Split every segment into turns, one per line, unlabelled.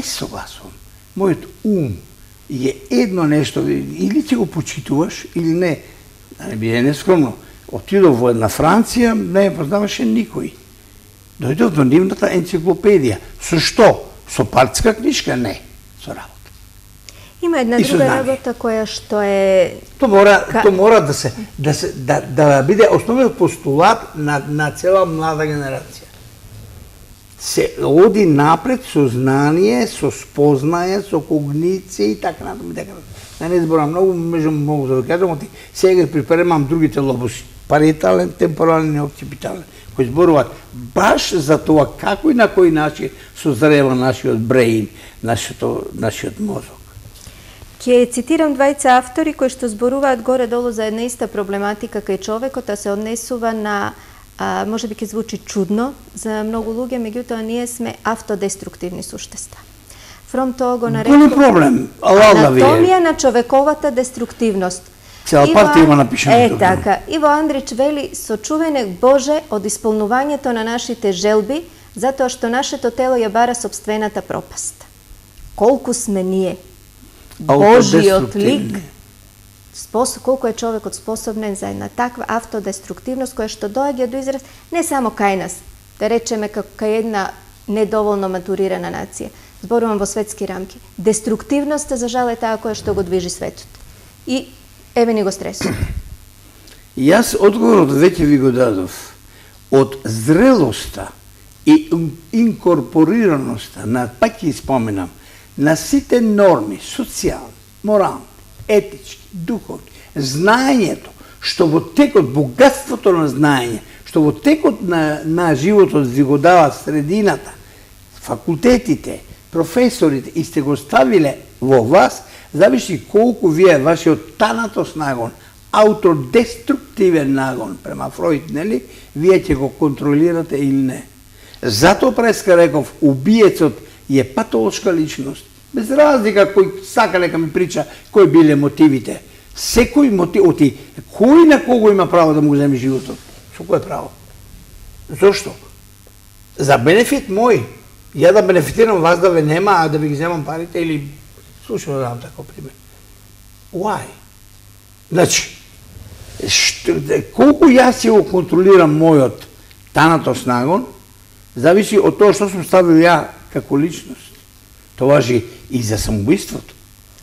не согласувам. Мојот ум е едно нешто, или ќе го почитуваш, или не. Да не биде нескромно. Отидов во една Франција, не ја познаваше никој. Дојдов до нивната енциклопедија. Со што? Со партска книжка? Не. Со работа.
Има една друга работа која што е...
То мора да биде основен постулат на цела млада генерација. Се оди напред со знание, со спознање, со когниција и така натаму и така натаму. Да не зборам многу да ви кажам, сега припремам другите лобуси. Париетален, темпорален и окципитален, кои зборуваат баш за тоа како и на кој начин созрева нашиот брейн, нашиот мозок.
Ќе цитирам двајца автори кои што зборуваат горе-долу за една иста проблематика кај човекот, а се однесува на, може би ќе звучи чудно за многу луѓе, меѓутоа ние сме автодеструктивни суштества. Фром тоа го нарекува анатомија на човековата деструктивност.
Цела партија има напишано.
Така. Иво Андрич вели: сочувај Боже од исполнувањето на нашите желби, затоа што нашето тело ја бара сопствената пропаст. Колку сме ние Божиот лик, колку е човекот способен за една таква автодеструктивност која што доаѓа до израз не само кај нас, да речеме кај една недоволно матурирана нација. Зборувам во светски рамки. Деструктивноста, за жал, е таа која што го движи светот. И еве ни го стресот.
Јас одговорот веќе ви го дадов. Од зрелоста и инкорпорираноста, пак ќе споменам, на сите норми, социјални, морални, етички, духовни, знаењето, што во текот, богатството на знаење, што во текот на животот ви го дава средината, факултетите, професорите, и сте го ставиле во вас, зависи колку вие вашиот танатос нагон, аутодеструктивен нагон, према Фройд, нели, вие ќе го контролирате или не. Зато преска реков, убиецот е патолошка личност. Без разлика кој сака нека ми прича кои биле мотивите. Секој мотив, кој на кого има право да му земе животот? Со кој право? Зошто? За бенефит мој. Ја да бенефитирам вас да ве нема, а да ви ги земам парите или... Слушам да дам тако пример. Why? Значи, колку јас ќе го контролирам мојот танатос нагон, зависи од тоа што сум ставил ја како личност. Тоа важи и за самоубиството.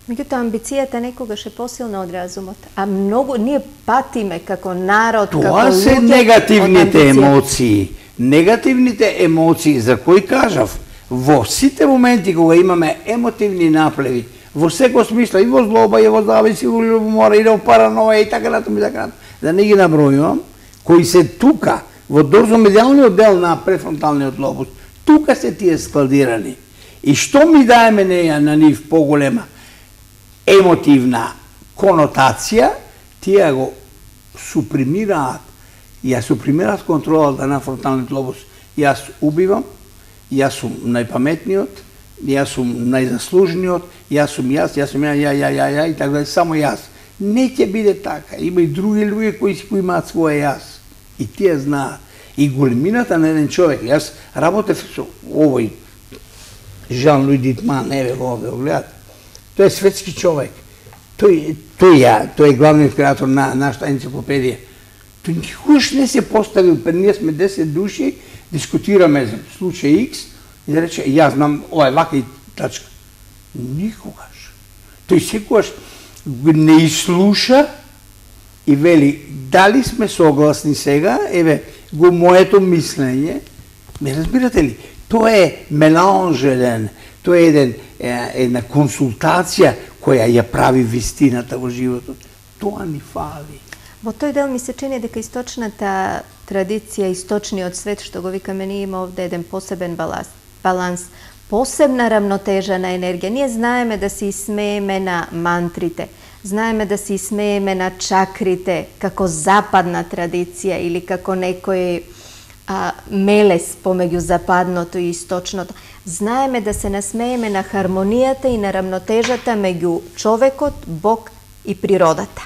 Меѓутоа, амбицијата некогаш е посилна од разумот. А многу, ние патиме како народ, како луѓе... Тоа се
негативните емоции. Негативните емоции, за кои кажав, во сите моменти кога имаме емотивни наплеви, во секој смисла, и во злоба, и во завист, и во љубомора, и во параноја, и така натаму, и така натаму, да не ги набројувам, кои се тука, во дорзомедијалниот дел на префронталниот лобус, тука се тие складирани. И што ми даеме неја на нив поголема емотивна конотација, тие го супримираат, ја супримираат контролата на фронталниот лобус. Јас убивам, јас сум најпаметниот, јас сум најзаслужниот, јас сум ја, и така да, само јас. Не ќе биде така. Има и други луѓе кои имаат своје јас. И тие знаат. И големината на еден човек, јас работев со овој Жан-Луи Дитман, еве го овде, гледате. Тој е светски човек. Тој е главниот креатор на нашата енциклопедија. Тој никогаш не се поставил, пред ние сме 10 души, дискутираме за случај X и да рече, јас знам, ова е вака и тачка. Никогаш. Тој секогаш не изслуша и вели, дали сме согласни сега, еве, го моето мислење, ме разбирате ли? Тоа е меланжелен, тоа е една консултација која ја прави вистината во животот. Тоа ни фали.
Во тој дел ми се чини дека источната традиција, источниот свет, што го викаме ние, има овде еден посебен баланс, посебна рамнотежа на енергија. Ние знаеме да се исмееме на мантрите, знаеме да се исмееме на чакрите како западна традиција или како некој мелес помеѓу западното и источното. Знаеме да се насмееме на хармонијата и на рамнотежата меѓу човекот, Бог и природата.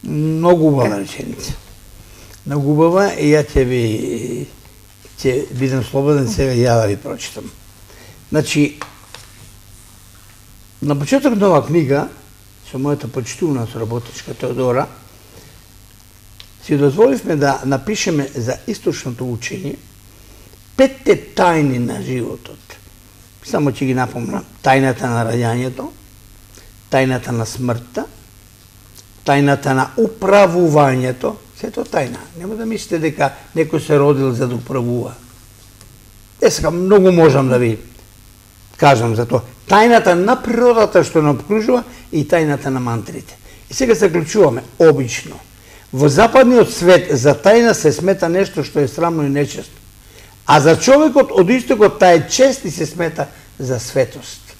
Многу убава реченица. Многу убава и ја ќе бидам слободен сега ја да ви прочитам. Значи, на почеток на оваа книга, со мојата почитувана соработничка Теодора, си дозволивме да напишеме за источното учење 5 тајни на животот. Само ќе ги напомнам. Тајната на раѓањето, тајната на смртта, тајната на управувањето, сето тајна. Нема да мислите дека некој се родил за да управува. Сега многу можам да ви кажам за тоа. Тајната на природата што не обкружува и тајната на мантрите. И сега заклучуваме, обично. Во западниот свет за тајна се смета нешто што е срамно и нечесно. А за човекот од истокот таа е чест и се смета за светост.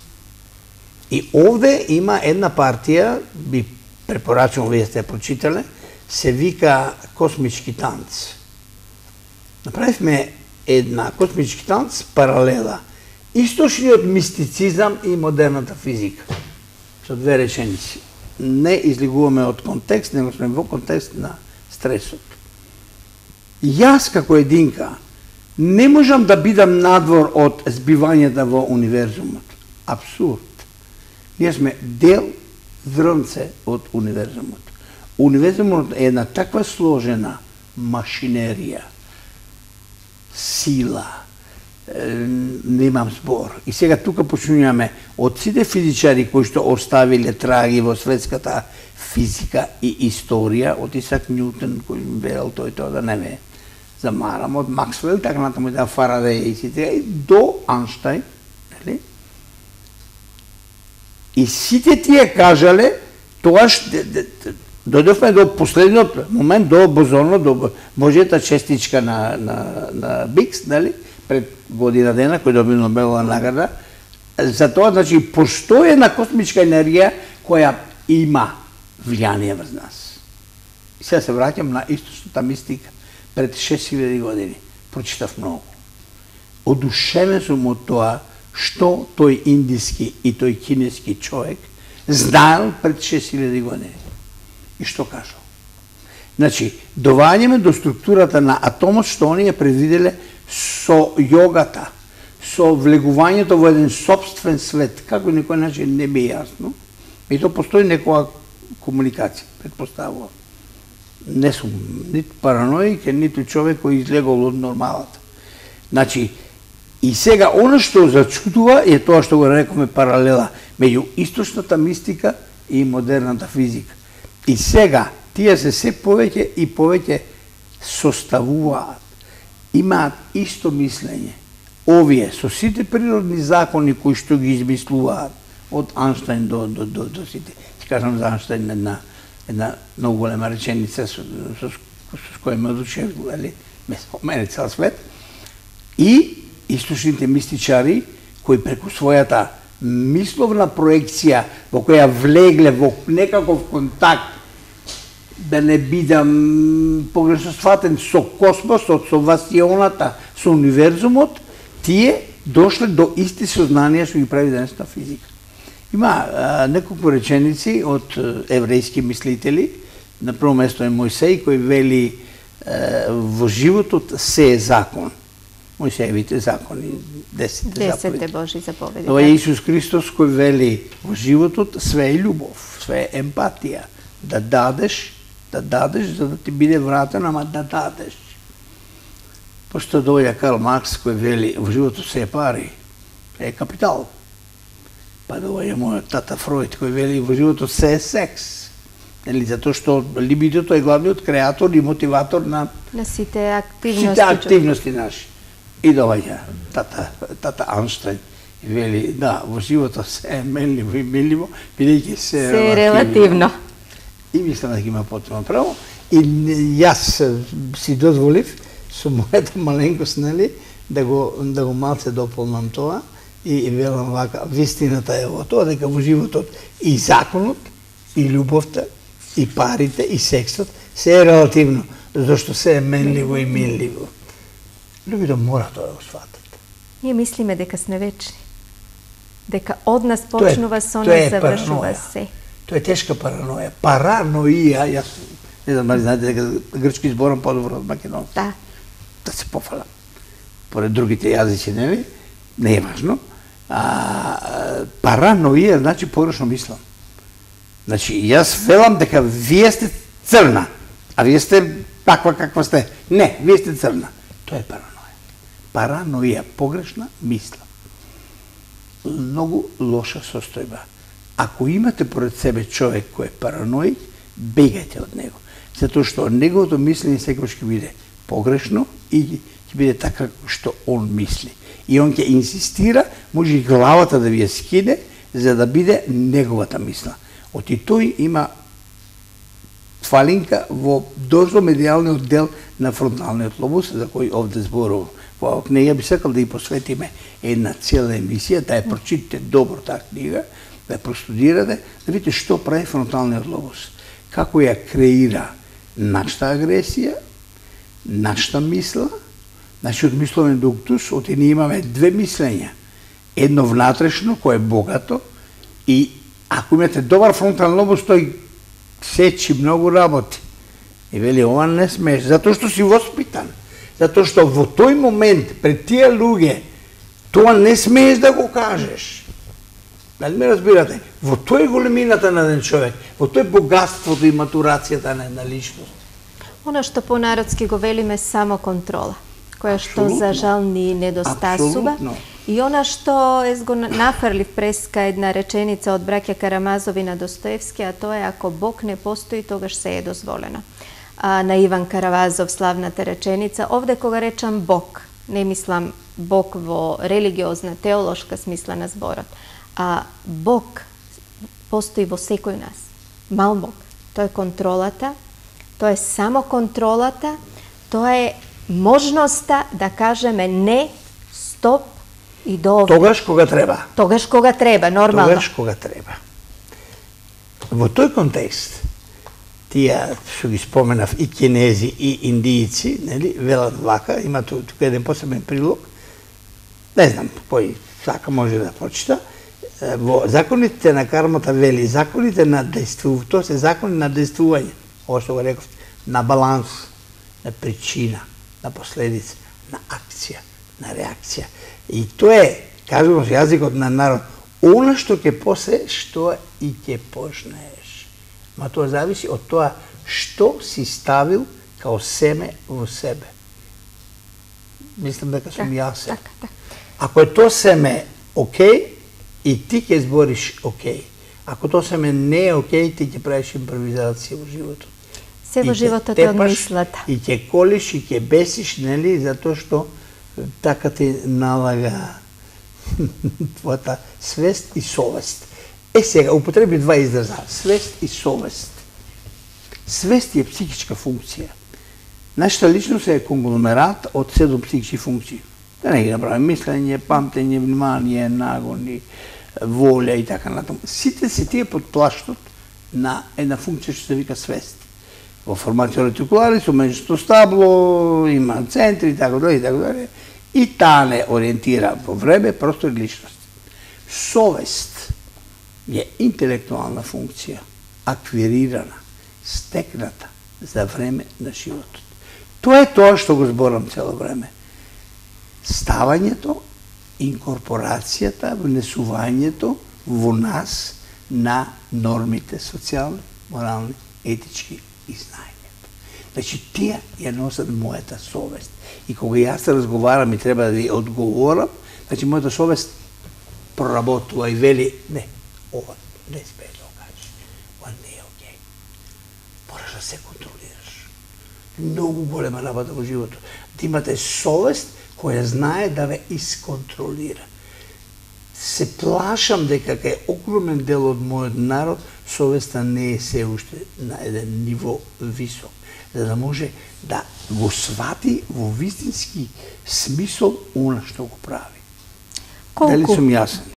И овде има една партија, би препорачувам, вие сте прочитале, се вика Космички танц. Направивме една космички танц паралела. Источниот мистицизам и модерната физика. Со 2 реченици. Не излигуваме од контекст, него сме во контекст на стресот. Јас како единка не можам да бидам надвор од збивањата во универзумот. Абсурд. Ние сме дел зрнце од универзумот. Универзумот е една таква сложена машинерија, сила, немам збор. И сега тука почнуваме од сите физичари кои што оставиле траги во светската физика и историја, од Исак Њутон кој велел тој тоа да не ме замарам, од Максвел, така натаму да Фарадеј и сите, до Анштајн, нели? И сите тие кажале, тоа дојдовме до последниот момент, до бозонот, до Божјата честичка на Бикс, нели? Пред година дена, кој доби Нобелова награда, за тоа, значи, постои една космичка енергија која има влијание врз нас. И сега се враќам на источната мистика. Пред 6000 години прочитав многу. Одушевен сум од тоа што тој индиски и тој кинески човек знаел пред 6000 години. И што кажал? Значи, доваѓаме до структурата на атомот што они ја предвиделе со јогата, со влегувањето во еден собствен свет, како никој начин не би јасно, и то постои некоја комуникација, предпоставувам. Не сум ниту параноик, ниту човек кој излегол од нормалата. Значи, и сега, оно што зачудува е тоа што го рековме паралела меѓу источната мистика и модерната физика. И сега, тие се повеќе и повеќе составуваат, имаат исто мислење. Овие, со сите природни закони кои што ги измислуваат, од Анштајн до сите. Ти кажам за Анштајн една многу голема реченица со која ме одушевила, мене цел свет. И источните мистичари, кои преку својата мисловна проекција, во која влегле во некаков контакт, да не бидам погрешно сватен со космосот, со васионата, со универзумот, тие дошле до исти сознанија што ги прави денесна физика. Има неколку реченици од еврејски мислители. На прво место е Мојсеј кој вели во животот се е закон. Мојсеевите закони, 10
Божји заповеди.
Ова е Исус Христос кој вели во животот све е љубов, све е емпатија. Да дадеш за да ти биде вратено, ама да дадеш. Пошто дојде Карл Маркс кој вели во животот се е пари, е капитал. Па дојде мојот тата Фройд кој вели во животот се е секс. Нели, затоа што либидото е главниот креатор и мотиватор на
сите
активности наши. И доаѓа тата Анштајн и вели, да, во животот се е менливо и миливо, бидејќи се
е релативно.
И мислам дека има потpuno право. И јас си дозволив со мојата маленкост, нели, да го малце дополнам тоа и велам вака, вистината е во тоа дека во животот и законот, и љубовта, и парите, и сексот се е релативно, зашто се е менливо и милливо. Луѓето мора тоа да го сватат.
Ние мислиме дека сме вечни. Дека од нас почнува, со нас завршува се.
Тоа е тешка параноја. Параноија, јас не знам дали знаете дека грчки зборам подобро од македонски.
Да.
Да се пофалам. Поред другите јазици, не е важно. Параноија значи погрешно мислам. Значи, јас велам дека вие сте црна, а вие сте таква каква сте. Не, вие сте црна. Тоа е параноја. Параноја, погрешна мисла. Многу лоша состојба. Ако имате поред себе човек кој е параноик, бегајте од него. Затоа што неговото мислење секогаш ќе биде погрешно и ќе биде така што он мисли. И он ќе инсистира, може и главата да ви ја скине, за да биде неговата мисла. Оти тој има фалинка во дозомедијалниот дел на фронталниот лобус, за кој овде зборувам. Во оваа книга би сакал да ја посветиме една цела емисија, да ја прочитате добро таа книга, да ја простудирате, да видите што прави фронталниот лобус. Како ја креира нашата агресија, нашата мисла, нашиот мисловен дуктус, оти ние имаме две мислења. Едно внатрешно, кое е богато, и ако имате добар фронтален лобус, тој сечи многу работи. И вели, ова не смееш, затоа што си воспитан. Затоа што во тој момент, пред тие луѓе, тоа не смееш да го кажеш. Дали ме разбирате? Во тој големината на еден човек, во тој богатството и матурацијата на една личност.
Оно што по-народски го велиме самоконтрола, која што за жал ни недостасува. И она што го нафрлив преска една реченица од браќа Карамазови на Достоевски, а тоа е ако Бог не постои, тогаш се е дозволено. На Иван Каравазов славната реченица. Овде кога речам Бог, не мислам Бог во религиозна, теолошка смисла на зборот, а Бог постои во секој нас. Мал Бог. Тоа е контролата, тоа е самоконтролата, тоа е можноста да кажеме не, стоп и до овде.
Тогаш кога треба.
Тогаш кога треба, нормално.
Тогаш кога треба. Во тој контекст, тие што ги споменав и кинези и индијци, нели, велат вака, има тука еден посебен прилог, не знам, кој сака може да прочита, во законите на кармата вели, законите на дејствување, тоа се закони на дејствување, ова што го реков, на баланс, на причина, на последица, на акција, на реакција. И тоа е, кажувам со јазикот на народ, она што ќе посееш, тоа и ќе пожнееш. Ма тоа зависи од тоа што си ставил као семе во себе. Мислам дека сум јасен. Ако е тоа семе окей, и ти ќе збориш окей. Ако тоа семе не е окей, ти ќе правиш импровизација во животот.
Се во животот е од мислата.
И ќе колиш, и ќе бесиш, нели, затоа што така ти налага твојата свест и совест. Сега, употреби два израза, свест и совест. Свест е психичка функција. Нашата личност е конгломерат од 7 психички функции. Да не ги направим мислење, памтење, внимание, нагони, волја и така натаму. Сите се тие под плаштот на една функција што се вика свест. Во формација ретикуларис, умењето стабло, има центри и така дале, и таа не ориентира во време, простор и личност. Совест е интелектуална функција, аквирирана, стекната за време на животот. Тоа е тоа што го зборам цело време. Ставањето, инкорпорацијата, внесувањето во нас на нормите социјални, морални, етички и знаењето. Значи, тие ја носат мојата совест. И кога јас се разговарам и треба да ви одговорам, значи, мојата совест проработува и вели, не, ова не смееш да го кажеш, ова не е окей. Мораш да се контролираш. Многу голема работа во животот. Да имате совест која знае да ве исконтролира. Се плашам дека кај огромен дел од мојот народ совеста не е се уште на еден ниво висок, за да може да го свати во вистински смисол она што го прави. Дали сум јасен?